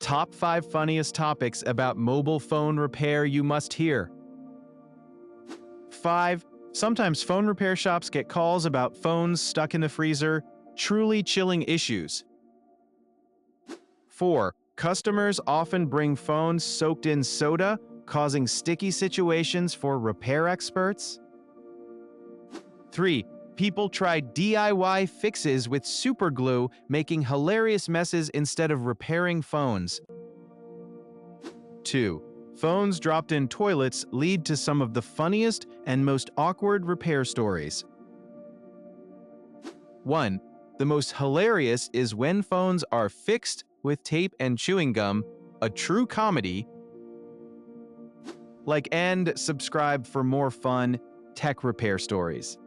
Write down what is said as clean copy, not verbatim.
Top 5 funniest topics about mobile phone repair you must hear. 5. Sometimes phone repair shops get calls about phones stuck in the freezer. Truly chilling issues. 4. Customers often bring phones soaked in soda, causing sticky situations for repair experts. 3. People try DIY fixes with super glue, making hilarious messes instead of repairing phones. 2. Phones dropped in toilets lead to some of the funniest and most awkward repair stories. 1. The most hilarious is when phones are fixed with tape and chewing gum, a true comedy. Like and subscribe for more fun tech repair stories.